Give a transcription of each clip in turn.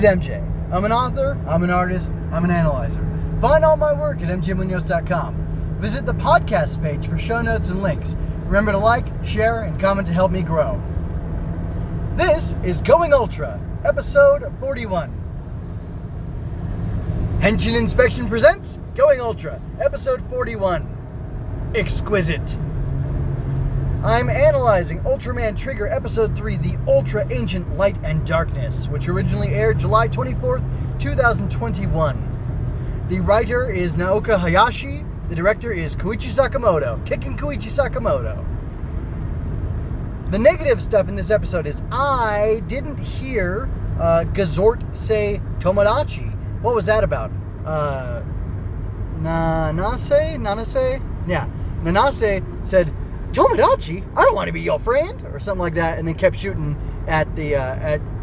is MJ. I'm an author, I'm an artist, I'm an analyzer. Find all my work at mjmunoz.com. Visit the podcast page for show notes and links. Remember to like, share, and comment to help me grow. This is Going Ultra, episode 41. Henshin Inspection presents Going Ultra, episode 41. Exquisite. I'm analyzing Ultraman Trigger Episode 3, The Ultra Ancient Light and Darkness, which originally aired July 24th, 2021. The writer is Naoki Hayashi. The director is Koichi Sakamoto. Kicking Koichi Sakamoto. The negative stuff in this episode is I didn't hear Gazort say Tomadachi. What was that about? Nanase? Yeah. Nanase said, Tomadachi? I don't want to be your friend, or something like that, and then kept shooting at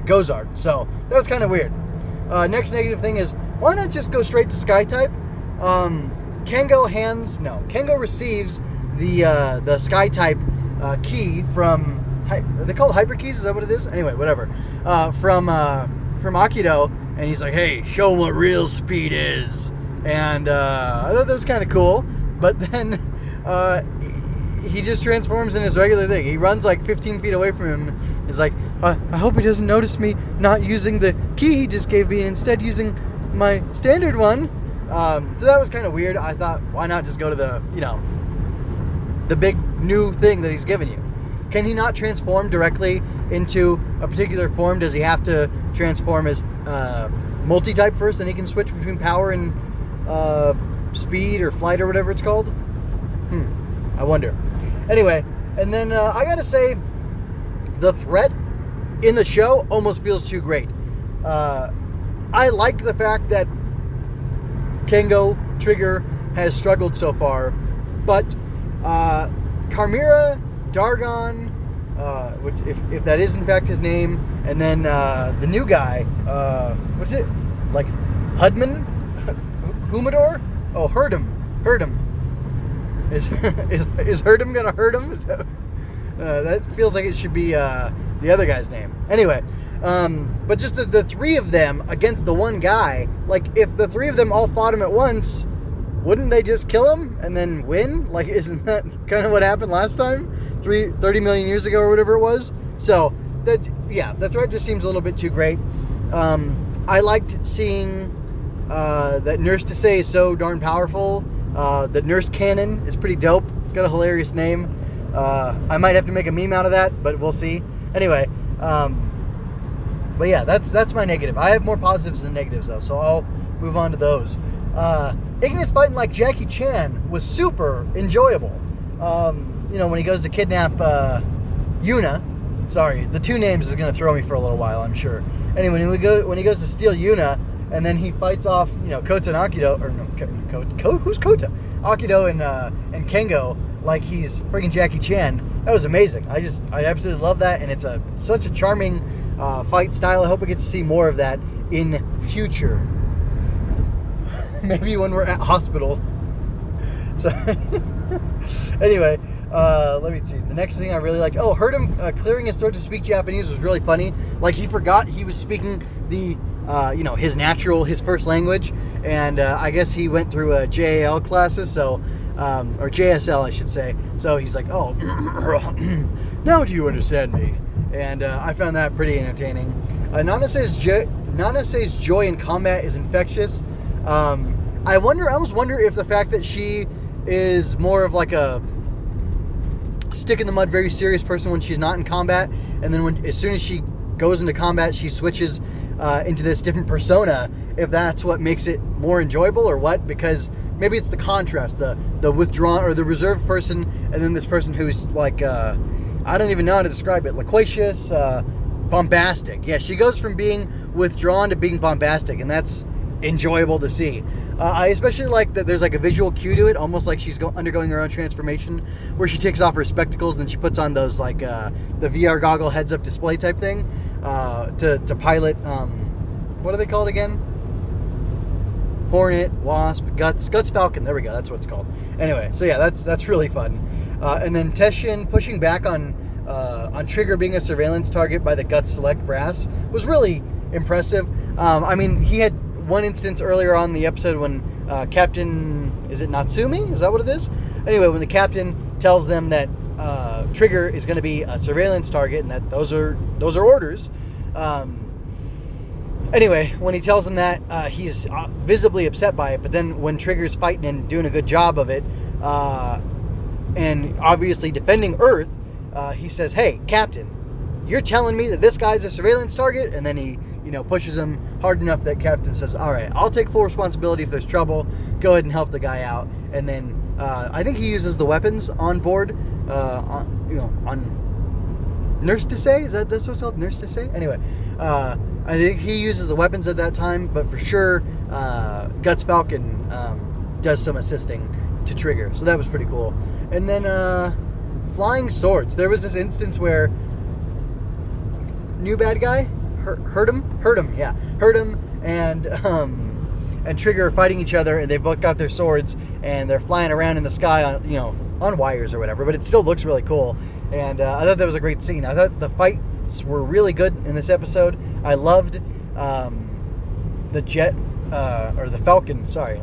Gozart. So that was kind of weird. Next negative thing is, why not just go straight to Sky type? Kengo receives the Sky type key from, are they called hyper keys? Is that what it is? Anyway, whatever. From Akido, and he's like, hey, show him what real speed is. And I thought that was kind of cool, but then he just transforms in his regular thing. He runs like 15 feet away from him. He's like, I hope he doesn't notice me not using the key he just gave me and instead using my standard one. So that was kind of weird. I thought, why not just go to the big new thing that he's given you? Can he not transform directly into a particular form? Does he have to transform as multi-type first, and he can switch between power and speed or flight or whatever it's called? I wonder. Anyway, and then I gotta say, the threat in the show almost feels too great. I liked the fact that Kengo Trigger has struggled so far, but Carmira, Dargon, which if that is in fact his name, and then the new guy, what's it? Like Hudman? Humador? Oh, Hurdam. Is Hurdam gonna hurt him? That feels like it should be the other guy's name. Anyway, but just the three of them against the one guy, like if the three of them all fought him at once, wouldn't they just kill him and then win? Like, isn't that kind of what happened last time? 30 million years ago or whatever it was? So, that threat just seems a little bit too great. I liked seeing that Nurse to Say is so darn powerful. The Nurse Cannon is pretty dope. It's got a hilarious name. I might have to make a meme out of that, but we'll see. Anyway, but yeah, that's my negative. I have more positives than negatives, though, so I'll move on to those. Ignis fighting like Jacki Chan was super enjoyable. When he goes to kidnap Yuna. Sorry, the two names is going to throw me for a little while, I'm sure. Anyway, when he goes to steal Yuna, and then he fights off, Kota and Akido, or no, who's Kota? Akido and Kengo, like he's freaking Jacki Chan. That was amazing. I absolutely love that, and it's such a charming fight style. I hope we get to see more of that in future. Maybe when we're at hospital. So, anyway, let me see. The next thing I really like, Hurdam clearing his throat to speak Japanese was really funny. Like, he forgot he was speaking the his first language, and I guess he went through JAL classes, so, or JSL, I should say. So he's like, oh, now do you understand me? And I found that pretty entertaining. Nanase's joy in combat is infectious. I almost wonder if the fact that she is more of like a stick in the mud, very serious person when she's not in combat, and then as soon as she goes into combat, she switches into this different persona, if that's what makes it more enjoyable or what, because maybe it's the contrast, the withdrawn or the reserved person, and then this person who's like, I don't even know how to describe it, loquacious, bombastic. Yeah, she goes from being withdrawn to being bombastic, and that's enjoyable to see. I especially like that there's like a visual cue to it, almost like she's undergoing her own transformation, where she takes off her spectacles and then she puts on those like the VR goggle heads-up display type thing to pilot. What are they called again? Hornet, Wasp, Guts Falcon. There we go. That's what it's called. Anyway, so yeah, that's really fun. And then Tesshin pushing back on Trigger being a surveillance target by the Guts Select brass was really impressive. I mean, he had one instance earlier on in the episode when Captain, is it Natsumi? Is that what it is? Anyway, when the captain tells them that Trigger is going to be a surveillance target and that those are orders. Anyway, when he tells them that, he's visibly upset by it. But then when Trigger's fighting and doing a good job of it, and obviously defending Earth, he says, "Hey, Captain, you're telling me that this guy's a surveillance target?" And then he, pushes him hard enough that Captain says, "All right, I'll take full responsibility if there's trouble. Go ahead and help the guy out." And then I think he uses the weapons on board, on Nurse to say? That's what it's called? Nurse to say? Anyway, I think he uses the weapons at that time, but for sure, Guts Falcon does some assisting to Trigger. So that was pretty cool. And then flying swords. There was this instance where new bad guy, Hurdam, yeah. Hurdam and Trigger are fighting each other, and they've both got their swords, and they're flying around in the sky on wires or whatever, but it still looks really cool. And I thought that was a great scene. I thought the fights were really good in this episode. I loved the jet, or the Falcon, sorry.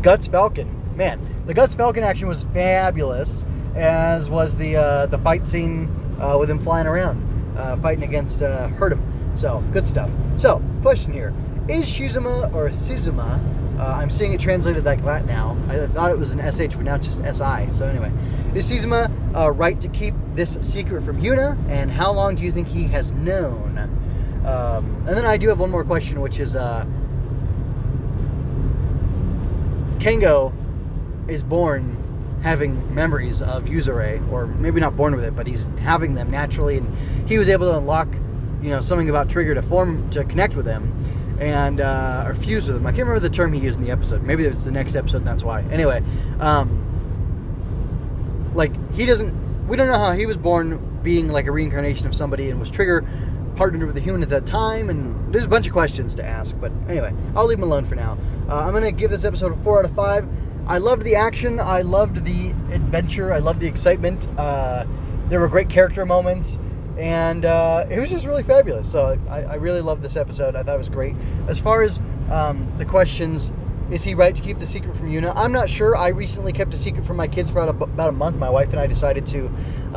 Guts Falcon. Man, the Guts Falcon action was fabulous, as was the fight scene with him flying around, fighting against Hurdam. So, good stuff. So, question here. Is Shizuma or Sizuma, I'm seeing it translated like that now. I thought it was an SH, but now it's just SI. So anyway, is Shizuma right to keep this secret from Yuna? And how long do you think he has known? And then I do have one more question, which is Kengo is born having memories of Yuzure, or maybe not born with it, but he's having them naturally, and he was able to unlock, something about Trigger to connect with him, and or fuse with him. I can't remember the term he used in the episode. Maybe it's the next episode, and that's why. Anyway, we don't know how he was born being like a reincarnation of somebody, and was Trigger partnered with a human at that time, and there's a bunch of questions to ask, but anyway, I'll leave him alone for now. I'm going to give this episode a 4 out of 5. I loved the action, I loved the adventure, I loved the excitement, there were great character moments, and it was just really fabulous. So I really loved this episode. I thought it was great. As far as the questions, is he right to keep the secret from Yuna? I'm not sure. I recently kept a secret from my kids for about a month. My wife and I decided to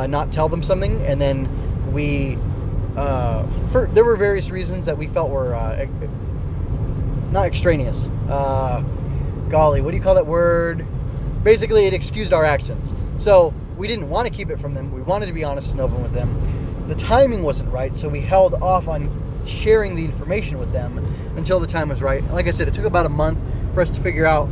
not tell them something, and then we, there were various reasons that we felt were not extraneous. Golly, what do you call that word? Basically, it excused our actions. So we didn't want to keep it from them. We wanted to be honest and open with them. The timing wasn't right, so we held off on sharing the information with them until the time was right. Like I said, it took about a month for us to figure out,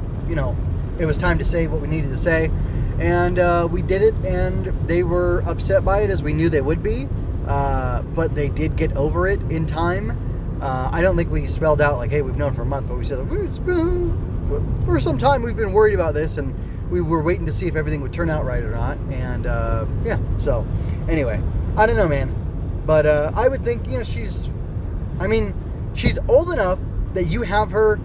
it was time to say what we needed to say. And we did it, and they were upset by it, as we knew they would be. But they did get over it in time. I don't think we spelled out like, hey, we've known for a month, but we said, for some time we've been worried about this, and we were waiting to see if everything would turn out right or not. And so anyway, I don't know, man, but I would think, she's old enough that you have her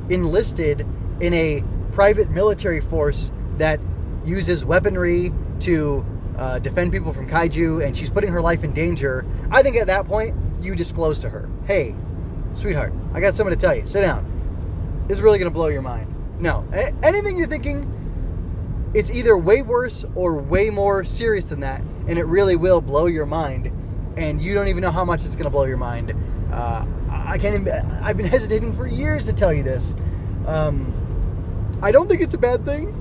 enlisted in a private military force that uses weaponry to defend people from kaiju, and she's putting her life in danger. I think at that point you disclose to her, hey, sweetheart, I got something to tell you. Sit down. This is really going to blow your mind. No. Anything you're thinking, it's either way worse or way more serious than that, and it really will blow your mind, and you don't even know how much it's going to blow your mind. I can't even, I've been hesitating for years to tell you this. I don't think it's a bad thing,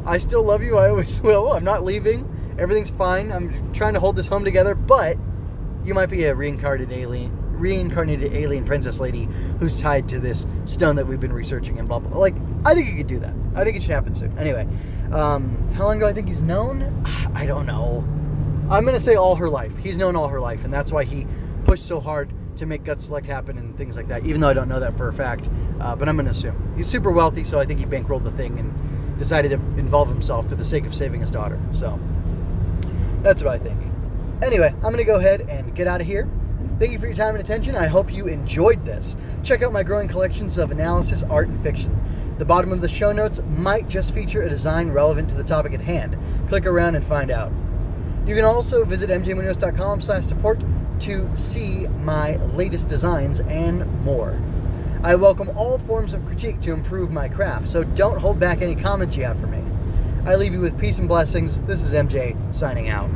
I still love you. I always will. I'm not leaving. Everything's fine. I'm trying to hold this home together, but you might be a reincarnated alien princess lady who's tied to this stone that we've been researching and blah, blah. Like, I think you could do that. I think it should happen soon. Anyway, how long do I think he's known? I don't know. I'm going to say all her life. He's known all her life, and that's why he pushed so hard to make Gut Select happen and things like that, even though I don't know that for a fact, but I'm going to assume. He's super wealthy, so I think he bankrolled the thing and decided to involve himself for the sake of saving his daughter. So that's what I think. Anyway, I'm going to go ahead and get out of here. Thank you for your time and attention. I hope you enjoyed this. Check out my growing collections of analysis, art, and fiction. The bottom of the show notes might just feature a design relevant to the topic at hand. Click around and find out. You can also visit mjmunoz.com/support to see my latest designs and more. I welcome all forms of critique to improve my craft, so don't hold back any comments you have for me. I leave you with peace and blessings. This is MJ signing out.